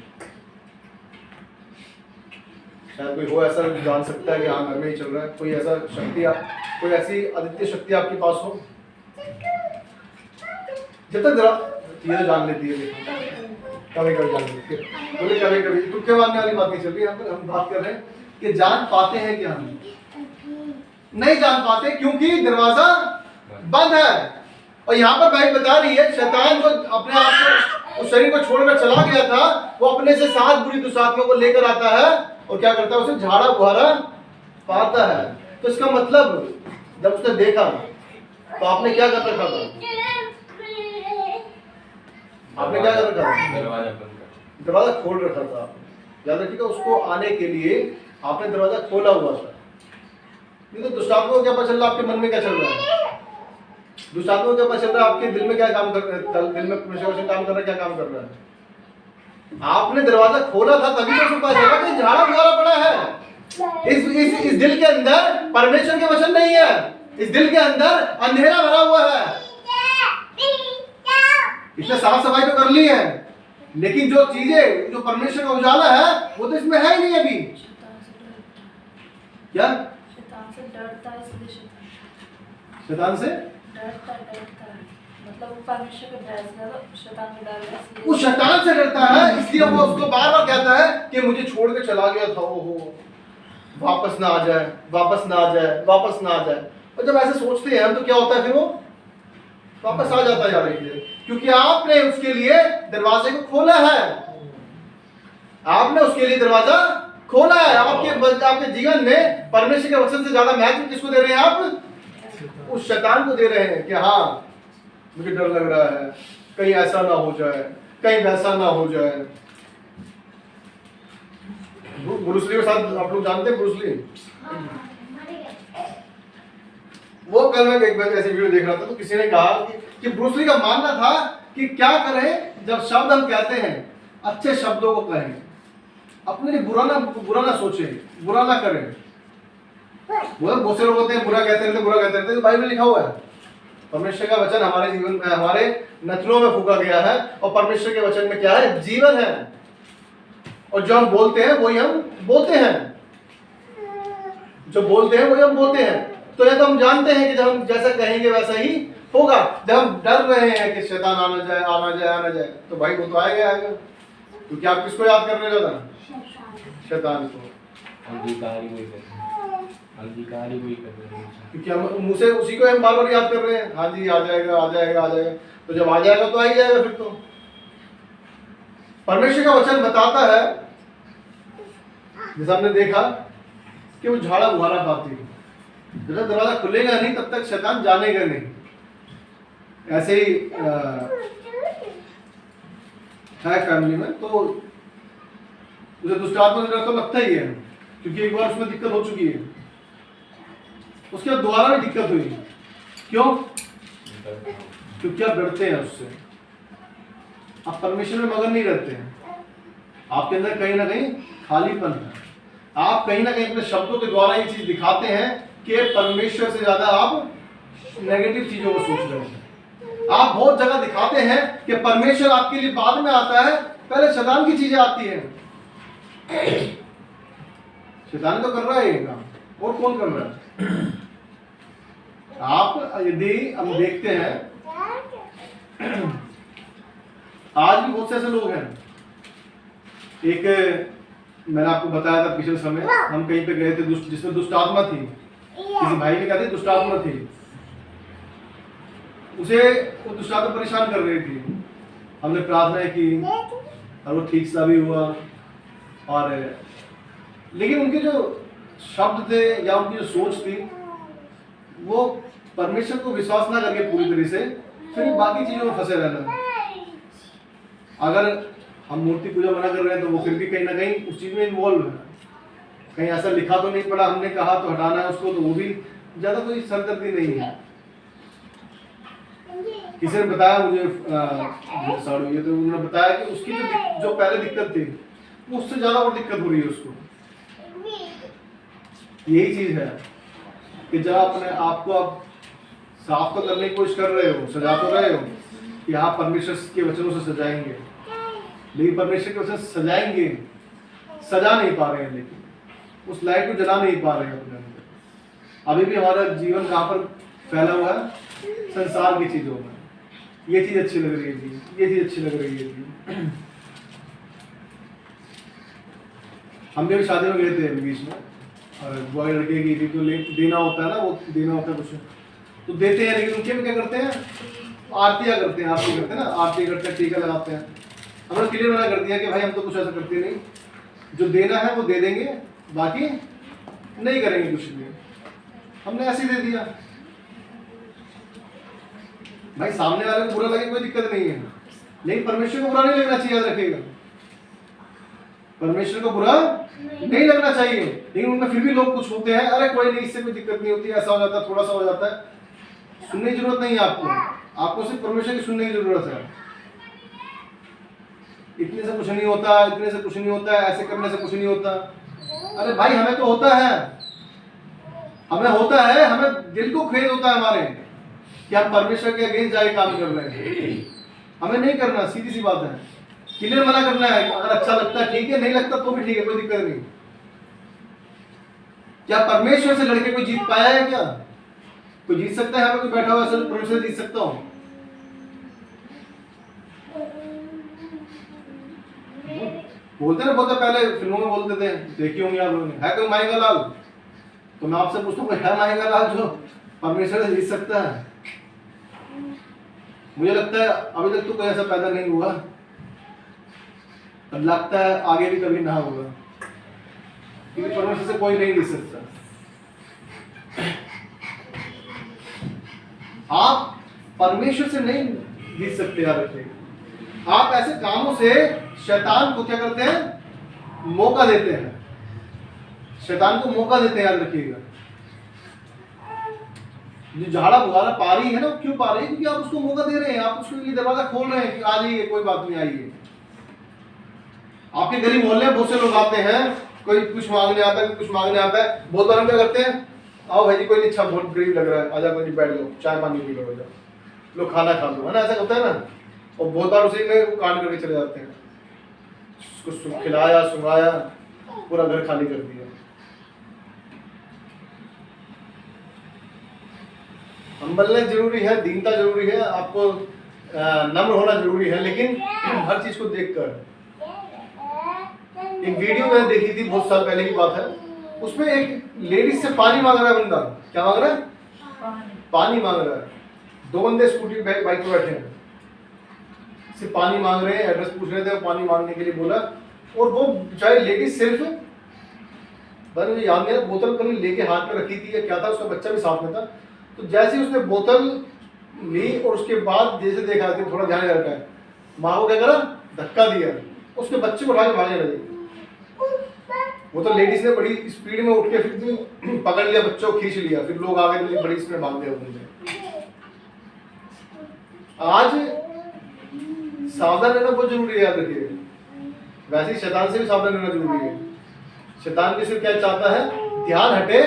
शायद कोई हो ऐसा जान सकता है कि हाँ घर में ही चल रहा है, कोई ऐसा शक्ति, कोई ऐसी अद्वितीय शक्ति आपके पास हो, जब तक ये जान लेती है, कभी कभी जान लेती है, बोले कभी कभी तुक्के मारने वाली बात नहीं चल रही है। हम बात कर रहे हैं कि जान पाते हैं कि हम नहीं जान पाते, क्योंकि दरवाजा बंद है। और यहाँ पर भाई बता रही है शैतान जो अपने आप को उस शरीर को छोड़कर चला गया था, वो अपने से 7 बुरी दुष्टात्माओं को लेकर आता है और क्या करता है, उसे झाड़ा बुहारा पाता है। तो इसका मतलब जब उसने देखा तो आपने क्या कर रखा था? आपने क्या कर रखा था? दरवाजा बंद कर। दरवाजा खोल रखा था आपने। याद रखिएगा, उसको आने के लिए आपने दरवाजा खोला हुआ था। नहीं तो दुष्टात्मा को क्या पता चल रहा है आपके मन में क्या चल रहा है? दुष्टात्मा को क्या पता चल रहा है आपके दिल में क्या काम कर रहा है? दिल में परमेश्वर से काम कर रहा है, क्या काम कर रहा है? आपने दरवाजा खोला था तभी तो उसको पता चला कि झाड़ा बुहारा पड़ा है। इस दिल के अंदर परमेश्वर के वचन नहीं है, इस दिल के अंदर अंधेरा भरा हुआ है। इसने साफ सफाई तो कर ली है, लेकिन जो चीजें जो परमेश्वर का उजाला है वो तो इसमें है ही नहीं अभी। क्या शैतान से डरता है, इसलिए शैतान से डरता है, मतलब वो परमेश्वर का डर से ज्यादा शैतान को डर है, इसलिए वो शैतान से डरता है, इसलिए वो उसको बार बार कहता है कि मुझे छोड़ के चला गया था, वो वापस ना आ जाए, वापस ना आ जाए, वापस ना आ जाए। और जब ऐसे सोचते हैं हम तो क्या होता है, फिर वो वापस आ जाता है यार, क्योंकि आपने उसके लिए दरवाजे को खोला है। आपने उसके लिए दरवाजा खोला है। आपके जीवन में परमेश्वर के वचन से ज्यादा महत्व किसको दे रहे हैं आप? उस शैतान को दे रहे हैं कि हाँ मुझे डर लग रहा है, कहीं ऐसा ना हो जाए, कहीं वैसा ना हो जाए। ब्रूस ली के साथ आप लोग जानते हैं ब्रूस ली? वो कल मैं एक ऐसी वीडियो देख रहा था तो किसी ने कहा कि ब्रूस ली का मानना था कि क्या करें जब शब्द हम कहते हैं अच्छे शब्दों को कहें, अपने लिए बुरा ना सोचें, बुरा ना करें। वो बहुत से लोग होते हैं बुरा कहते रहते हैं। तो बाइबल में लिखा हुआ है, परमेश्वर का वचन हमारे जीवन में, हमारे नथनों में फूका गया है और परमेश्वर के वचन में क्या है? जीवन है। और जो हम बोलते हैं वही हम बोलते हैं, जो बोलते हैं वही हम बोलते हैं। तो यह तो हम जानते हैं कि जब हम जैसा कहेंगे वैसा ही होगा। जब हम डर रहे हैं कि शैतान आना जाए, तो भाई वो तो आएगा। क्योंकि आप किसको याद कर रहे हो ज्यादा? शैतान को, अंधकारी को ही कर रहे हैं, क्योंकि हम मुंह से उसी को हम बार बार याद कर रहे हैं। हाँ जी, आ जाएगा। तो जब आ जाएगा तो आ ही जाएगा। फिर तो परमेश्वर का वचन बताता है, जैसा हमने देखा कि वो झाड़ा बुहारा पाती है। जब तक दरवाजा खुलेगा नहीं तब तक शैतान जानेगा नहीं। ऐसे ही है फैमिली में, तो उसे दुष्टात्मा से डर तो लगता ही है, क्योंकि एक बार उसमें दिक्कत हो चुकी है। उसके बाद दोबारा भी दिक्कत हुई। क्यों? क्योंकि आप डरते हैं उससे, आप परमेश्वर में मगन नहीं रहते हैं। आपके अंदर कहीं ना कहीं खालीपन है। आप कहीं ना कहीं अपने शब्दों के द्वारा ये चीज दिखाते हैं कि परमेश्वर से ज्यादा आप नेगेटिव चीजों को सोच रहे हैं। आप बहुत जगह दिखाते हैं कि परमेश्वर आपके लिए बाद में आता है, पहले शैतान की चीजें आती हैं। शैतान तो कर रहा है ये काम, और कौन कर रहा है? आप यदि हम देखते हैं, आज भी बहुत से ऐसे लोग हैं। एक मैंने आपको बताया था पिछले समय, हम कहीं पे गए थे जिसमें दुष्ट आत्मा थी। किसी भाई ने कहते दुष्ट आत्मा थी, उसे वो दुष्ट आत्मा परेशान कर रही थी। हमने प्रार्थना की और वो ठीक सा भी हुआ। और लेकिन उनके जो शब्द थे या उनकी जो सोच थी, वो परमेश्वर को विश्वास ना करके पूरी तरह से फिर बाकी चीजों में फंसे रहना। अगर हम मूर्ति पूजा मना कर रहे हैं तो वो फिर भी कहीं ना कहीं उस चीज में इन्वॉल्व है। कहीं ऐसा लिखा तो नहीं पड़ा, हमने कहा तो हटाना है उसको, तो वो भी ज्यादा कोई सरदर्दी नहीं है। किसी ने बताया मुझे साड़ू, ये तो उन्होंने बताया कि उसकी जो पहले दिक्कत थी वो उससे ज्यादा और दिक्कत हो रही है उसको। यही चीज है कि जब अपने आप को आप साफ तो करने की कोशिश कर रहे हो, सजा तो रहे हो कि आप परमेश्वर के वचनों से सजाएंगे, लेकिन परमेश्वर के वचन सजाएंगे, सजा नहीं पा रहे हैं, लेकिन उस लाइट को जला नहीं पा रहे हैं अपने अंदर। अभी भी हमारा जीवन कहाँ पर फैला हुआ है? संसार की चीजों में। ये चीज अच्छी लग रही है जी, ये चीज अच्छी लग रही है जी। हम भी शादी में गए थे बीच में, और बॉय लड़के की तो देना होता है ना, वो देना होता है कुछ तो देते हैं, लेकिन उनके में क्या करते हैं? आरतियाँ करते हैं, आरती करते हैं ना, आरती करते हैं, टीका लगाते हैं। हमने क्लियर मना कर दिया कि भाई हम तो कुछ ऐसा करते नहीं, जो देना है वो दे देंगे, बाकी नहीं करेंगे कुछ भी। हमने ऐसे ही दे दिया। भाई सामने वाले को बुरा लगे कोई दिक्कत नहीं है, लेकिन परमेश्वर को बुरा नहीं लगना चाहिए, याद रखिएगा। परमेश्वर को बुरा नहीं लगना चाहिए, लेकिन उनमें फिर भी लोग कुछ होते हैं, अरे कोई नहीं, इससे कोई दिक्कत नहीं होती, ऐसा हो जाता है, थोड़ा सा हो जाता है। सुनने की जरूरत नहीं है आपको, आपको सिर्फ परमेश्वर की सुनने की जरूरत है। इतने से कुछ नहीं होता, इतने से कुछ नहीं होता, ऐसे करने से कुछ नहीं होता। अरे भाई हमें तो होता है, हमें होता है, हमें दिल को खेद होता है हमारे कि हम परमेश्वर के अगेंस्ट जाके काम कर रहे हैं। हमें नहीं करना, सीधी सी बात है, क्लियर मना करना है। अगर अच्छा लगता है ठीक है, नहीं लगता तो भी ठीक है, कोई दिक्कत नहीं। क्या परमेश्वर से लड़के कोई जीत पाया है? क्या कोई जीत सकता है? हमें कोई बैठा हुआ परमेश्वर जीत सकता हूं? बोलते ना, बोलते पहले फिल्मों में बोलते थे, देखी होंगी आप लोगों ने, है कोई माई का लाल? तो मैं आपसे पूछता हूँ, है माई का लाल जो परमेश्वर से जीत सकता है? मुझे लगता है अभी तक तो कोई ऐसा पैदा नहीं हुआ, और लगता है आगे भी कभी ना होगा, क्योंकि परमेश्वर से कोई नहीं जीत सकता। आप परमेश्वर से नहीं जीत सकते, याद रखिएगा। आप ऐसे कामों से शैतान को क्या करते हैं? मौका देते हैं, शैतान को मौका देते हैं, याद रखिएगा। जो झाड़ा बुझाना पा रही है ना, क्यों पा रही है? क्योंकि आप उसको मौका दे रहे हैं, आप उसके लिए दरवाजा खोल रहे हैं कि आ जाइए, कोई बात नहीं, आइए। आपके गली मोहल्ले में बहुत से लोग आते हैं, कोई कुछ मांगने आता है, कुछ मांगने आता है, बहुत बार हम क्या करते हैं, आओ भाई जी, कोई नहीं, अच्छा बहुत गरीब लग रहा है, आजा कोई नहीं, बैठ जाओ, चाय पानी पी लो, लो खाना खा लो, है ना, ऐसा होता है ना। और बहुत बार उसी में वो कांड करके चले जाते हैं, उसको खिलाया सुनाया, पूरा घर खाली कर दिया। हम्बलनेस जरूरी है, दीनता जरूरी है, आपको नम्र होना जरूरी है, लेकिन हर चीज को देखकर। एक वीडियो मैंने देखी थी बहुत साल पहले की बात है, उसमें एक लेडीज से पानी मांग रहा है बंदा। क्या मांग रहा है? पानी मांग रहा है। दो बंदे स्कूटी बाइक पे बैठे हैं, सिर्फ पानी मांग रहे हैं, एड्रेस पूछ रहे थे, पानी मांगने के लिए बोला, और वो बेचारी लेडीज सिर्फ मुझे याद नहीं, बोतल कभी लेके हाथ में रखी थी या क्या था, उसका बच्चा भी साथ में था। तो जैसे उसने बोतल ली और उसके बाद जैसे देखा कि थोड़ा ध्यान रखा है, माँ को क्या करा, धक्का दिया, उसके बच्चे को उठा के भागने लगी। वो तो लेडीज ने बड़ी स्पीड में उठ के फिर पकड़ लिया, बच्चों को खींच लिया, फिर लोग आगे बड़ी स्पीड भाग गए उनसे। आज सावधान रहना बहुत जरूरी है, याद रखिए। वैसे ही शैतान से भी सावधान रहना जरूरी है। शैतान भी सिर्फ क्या चाहता है, ध्यान हटे,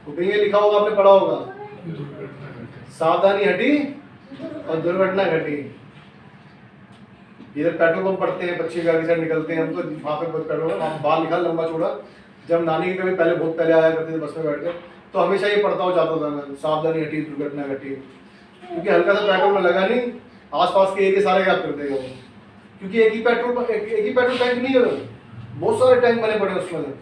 तो ये लिखा होगा, आपने पढ़ा होगा, सावधानी हटी और दुर्घटना घटी। इधर पेट्रोल पंप पड़ते हैं, बच्चे गाड़ी से निकलते हैं, हम तो वहाँ पे पेट्रोल बाहर लिखा लंबा चौड़ा। जब नानी के कभी पहले बहुत पहले आया करते थे बस में बैठ कर, तो हमेशा ये पढ़ता हो जाता था मैं, सावधानी हटी दुर्घटना घटी। क्योंकि हल्का सा पेट्रोल में लगा नहीं, आसपास के एरिया सारे याद कर देगा वो, क्योंकि एक ही पेट्रोल टैंक नहीं है, बहुत सारे टैंक बने पड़े उसमें।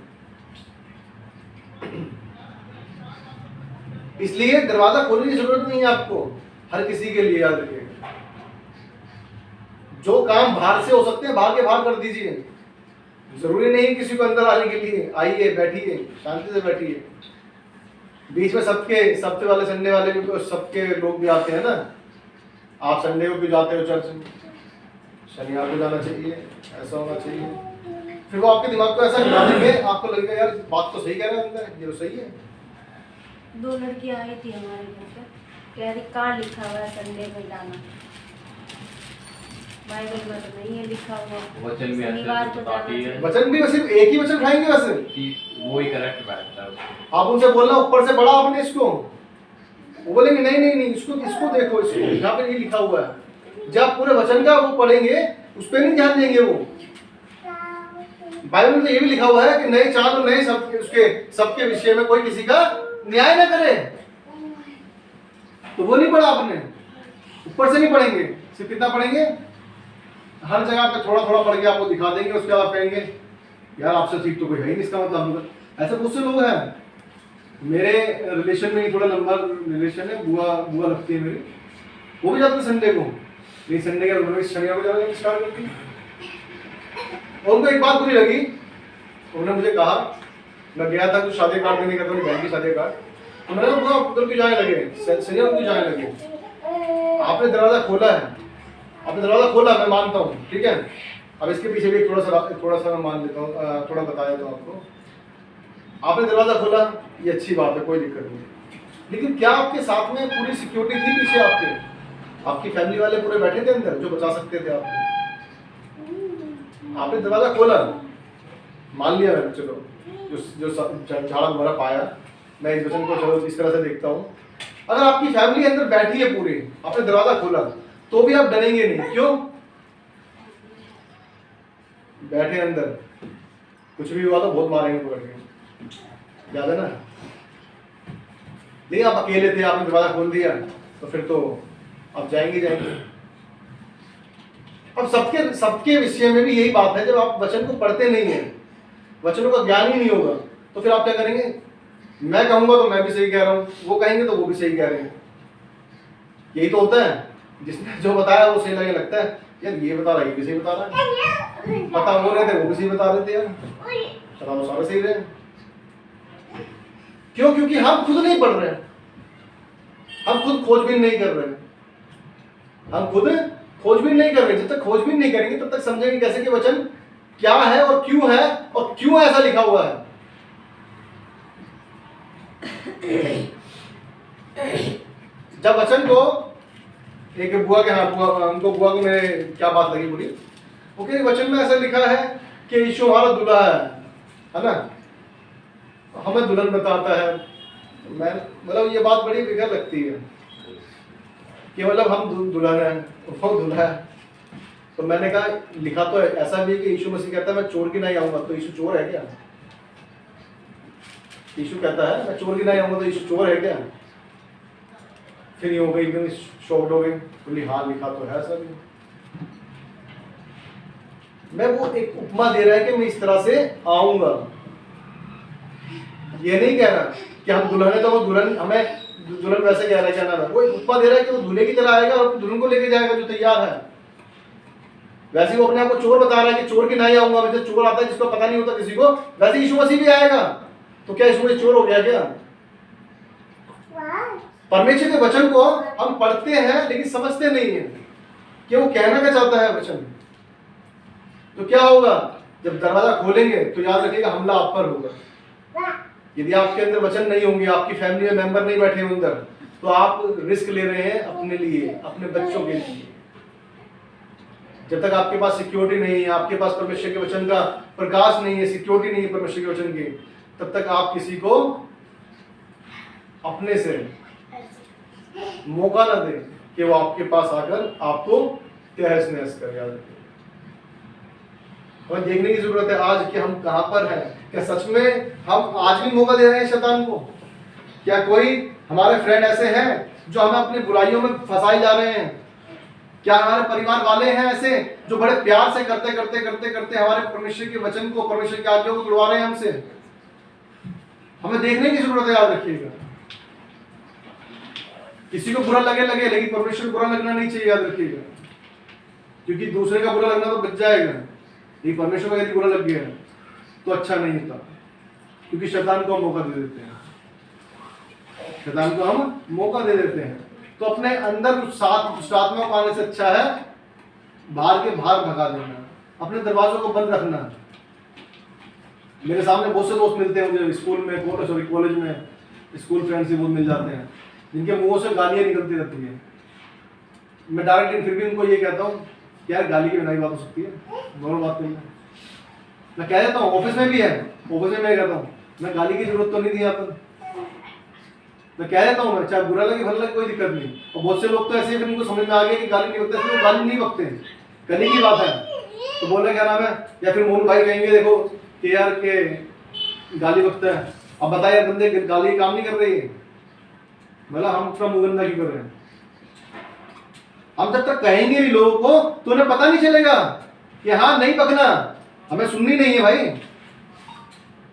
इसलिए दरवाजा खोलने की जरूरत नहीं है आपको, हर किसी के लिए, याद रखिएगा। जो काम बाहर से हो सकते हैं बाहर के बाहर कर दीजिए, जरूरी नहीं किसी को अंदर आने के लिए। आइए, बैठिए, शांति से बैठिए। बीच में सप्ते वाले संडे वाले भी, सबके लोग भी आते हैं ना। आप संडे को भी जाते हो चर्च, शनिवार को जाना चाहिए, ऐसा होना चाहिए। फिर वो आपके दिमाग को ऐसा हिला देंगे, आपको लगेगा यार बात तो सही कह रहा है, ये तो सही है। दो लड़कियां आई थी हमारे घर पे, कह रही कहाँ लिखा हुआ है संडे में जाना, बाइबल में तो नहीं है लिखा हुआ, वचन में शनिवार को जाना चाहिए। वचन भी सिर्फ एक ही वचन खाएंगे वैसे कि वो ही करेक्ट बैठता है उसको। आप उनसे बोलना ऊपर से पढ़ा आपने इसको, वो बोलेंगे नहीं नहीं नहीं, इसको देखो, इसको यहाँ पे ये लिखा हुआ है। जब पूरे वचन का वो पढ़ेंगे, उस पर नहीं ध्यान देंगे। वो बाइबल में ये भी लिखा हुआ है कि नए चांद और नए सबके विषय में कोई किसी का न्याय न करे। तो वो नहीं पढ़ा आपने, ऊपर से नहीं पढ़ेंगे, सिर्फ कितना पढ़ेंगे, हर जगह पे थोड़ा थोड़ा पढ़ के आपको दिखा देंगे। उसके बाद आप कहेंगे यार आपसे ठीक तो कोई है ही नहीं, इसका मतलब। ऐसे बहुत से लोग हैं। मेरे रिलेशन में थोड़ा लंबा रिलेशन है, बुआ लगती है मेरी, वो भी जाते हैं संडे को, लेकिन संडे के उन्होंने शनिवार को जाना स्टार्ट करती। और उनको एक बात बुरी लगी, उन्होंने मुझे कहा, मैं गया था कुछ शादी कार्ड देने का, तो बहन की शादी कार्ड, तो मैंने कहा उधर क्यों जाने लगे, शनिवार क्यों जाने लगे? आपने दरवाजा खोला है, आपने दरवाजा खोला, मैं मानता हूँ, ठीक है। अब इसके पीछे भी थोड़ा सा मैं मान लेता हूँ, थोड़ा बता देता हूँ आपको। आपने दरवाजा खोला, ये अच्छी बात है, कोई दिक्कत नहीं, लेकिन क्या आपके साथ में पूरी सिक्योरिटी थी पीछे? आपकी फैमिली वाले पूरे बैठे थे अंदर जो बचा सकते थे आपको? आपने दरवाजा खोला, मान लिया मैंने, चलो जो झाड़ा वगैरह पाया, मैं इस वचन को चलो इस तरह से देखता हूँ। अगर आपकी फैमिली अंदर बैठी है पूरी, आपने दरवाजा खोला, तो भी आप डरेंगे नहीं, क्यों? बैठे अंदर, कुछ भी हुआ तो बहुत मारेंगे पकड़ के, याद है ना? नहीं, आप अकेले थे, आपने दरवाजा खोल दिया, तो फिर तो आप जाएंगे। अब सबके विषय में भी यही बात है, जब आप वचन को पढ़ते नहीं है, वचनों का ज्ञान ही नहीं होगा, तो फिर आप क्या करेंगे? मैं कहूंगा तो मैं भी सही कह रहा हूँ, वो कहेंगे तो वो भी सही कह रहे हैं। यही तो होता है, जिसने जो बताया वो सही लगने लगता है, यार ये बता रहा है, ये भी सही बता रहा है, पता वो रहे थे वो भी सही बता रहे थे, यार पता वो सारे सही रहे। क्यों? क्योंकि हम खुद नहीं पढ़ रहे हैं, हम खुद खोजबीन नहीं कर रहे हैं, हम खुद खोजबीन नहीं कर रहे। जब तक खोजबीन नहीं करेंगे तब तक समझेंगे कैसे कि वचन क्या है और क्यों ऐसा लिखा हुआ है। जब वचन को एक बुआ के उनको बुआ को मेरे क्या बात लगी, बोली वो कह रही वचन में ऐसा लिखा है कि यीशु हमारा दूल्हा है ना, हमें दुल्हन बताता है। मैं मतलब ये बात बड़ी बेकार लगती है कि मतलब हम दुल्हन है, वो दूल्हा है। तो मैंने कहा लिखा तो ऐसा भी है कि यीशु मसीह कहता है मैं चोर की नहीं आऊंगा, तो यीशु चोर है क्या? यीशु कहता है मैं चोर की नहीं आऊंगा, तो यीशु चोर है क्या? फिर ये हो गई, एकदम शॉक्ड हो गई, बोली हाँ लिखा तो है सब। मैं वो एक उपमा दे रहा है कि मैं इस तरह से आऊंगा, ये नहीं कह रहा कि हम दुल्हन है तो वो दुल्हन हमें दुल्हन वैसे कह रहा है, क्या नाम है, वो एक उपमा दे रहा है कि वो दूल्हे की तरह आएगा और दुल्हन को लेके जाएगा जो तैयार है। वैसे वो अपने आप को चोर बता रहा है कि चोर की नहीं आऊंगा, वैसे चोर आता है जिसको पता नहीं होता किसी को, वैसे यीशु मसीह भी आएगा। तो क्या यीशु मसीह चोर हो गया क्या? परमेश्वर के वचन को हम पढ़ते हैं लेकिन समझते नहीं है कि वो कहना क्या चाहता है वचन। तो क्या होगा जब दरवाजा खोलेंगे तो याद रखिएगा हमला आप पर होगा। यदि आपके अंदर वचन नहीं होंगे, आपकी फैमिली में मेंबर नहीं बैठे होंगे अंदर, तो आप रिस्क ले रहे हैं अपने लिए, अपने बच्चों के लिए। जब तक आपके पास सिक्योरिटी नहीं है, आपके पास परमेश्वर के वचन का प्रकाश नहीं है, सिक्योरिटी नहीं है परमेश्वर के वचन की, तब तक आप किसी को अपने से मौका ना दें कि वो आपके पास आकर आपको तहस नहस कर। याद रखिए, और देखने की जरूरत है आज कि हम कहां पर हैं। क्या सच में हम आज भी मौका दे रहे हैं शैतान को? क्या कोई हमारे फ्रेंड ऐसे हैं जो हमें अपनी बुराइयों में फंसाए जा रहे हैं? क्या हमारे परिवार वाले हैं ऐसे जो बड़े प्यार से करते करते करते करते हमारे परमेश्वर के वचन को, परमेश्वर की आज्ञाओं को तोड़वा रहे हैं हमसे? हमें देखने की जरूरत है, याद रखिएगा। किसी को बुरा लगे लेकिन परमेश्वर को बुरा लगना नहीं चाहिए, याद रखिएगा, क्योंकि दूसरे का बुरा लगना तो बच जाएगा, ये परमेश्वर का यदि बुरा लग गया तो अच्छा नहीं होता, क्योंकि शैतान को हम मौका दे देते हैं, शैतान को हम मौका दे देते हैं। तो अपने अंदर दुष्टात्मा को आने से अच्छा है बाहर के बाहर भगा देना, अपने दरवाजों को बंद रखना। मेरे सामने बहुत से दोस्त मिलते हैं मुझे स्कूल में, कॉलेज में, स्कूल फ्रेंड्स से बहुत मिल जाते हैं जिनके मुंहों से गालियां निकलती रहती हैं। मैं डायरेक्टली फिर भी उनको ये कहता हूँ कि यार गाली की बिना ही बात हो सकती है, नॉर्मल बात नहीं है। मैं कह देता हूँ, ऑफिस में भी है, ऑफिस में मैं कहता हूँ मैं गाली की जरूरत तो नहीं थी यहाँ पर, मैं कह देता हूँ, मैं चाहे बुरा लगे भला लगे कोई दिक्कत नहीं। और बहुत से लोग तो ऐसे फिर उनको समझ में आ गया कि गाली नहीं बकते, इसलिए गाली नहीं बकते, करने की बात है तो बोल रहे क्या नाम है, या फिर मोहन भाई कहेंगे देखो कि यार के गाली बकता है। अब बताइए बंदे गाली काम नहीं कर रही है, मतलब हम अपना मुंह गंदा क्यों कर रहे हैं? हम जब तक कहेंगे भी लोगों को तो उन्हें पता नहीं चलेगा कि हाँ नहीं बकना, हमें सुननी नहीं है भाई।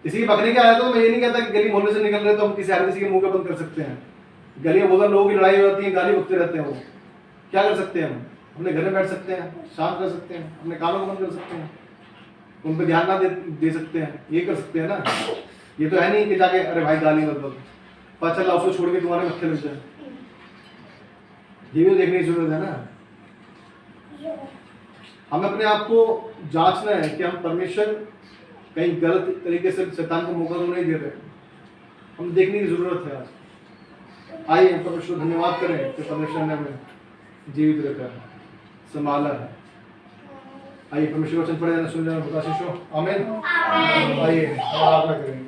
किसी की बकने के आया तो मैं ये नहीं कहता कि गली मोहल्ले से निकल रहे तो हम किसी के मुंह पे बंद कर सकते हैं। गली में बहुत लोगों की लड़ाई होती है, गाली बकते रहते हैं वो, क्या कर सकते हैं हम? अपने घर में बैठ सकते हैं, शांत कर सकते हैं, अपने कानों को बंद कर सकते हैं, उन पर ध्यान ना दे सकते हैं, ये कर सकते हैं ना। ये तो है नहीं कि जाके अरे भाई गाली मत दो, पता चला उसको छोड़ के तुम्हारे मत्थे लग जाए। ये भी तो देखने की जरूरत है ना। हमें अपने आप को जांचना है कि हम परमेश्वर कहीं गलत तरीके से शैतान को मौका तो नहीं दे रहे। हम देखने की जरूरत है आज। आइए हम परमेश्वर धन्यवाद करें कि परमेश्वर ने हमें जीवित रखा है, संभाला है। आइए परमेश्वर वचन पढ़े जाना, सुन जाना, बता शिष्यों। आमीन। आइए आराधना करें।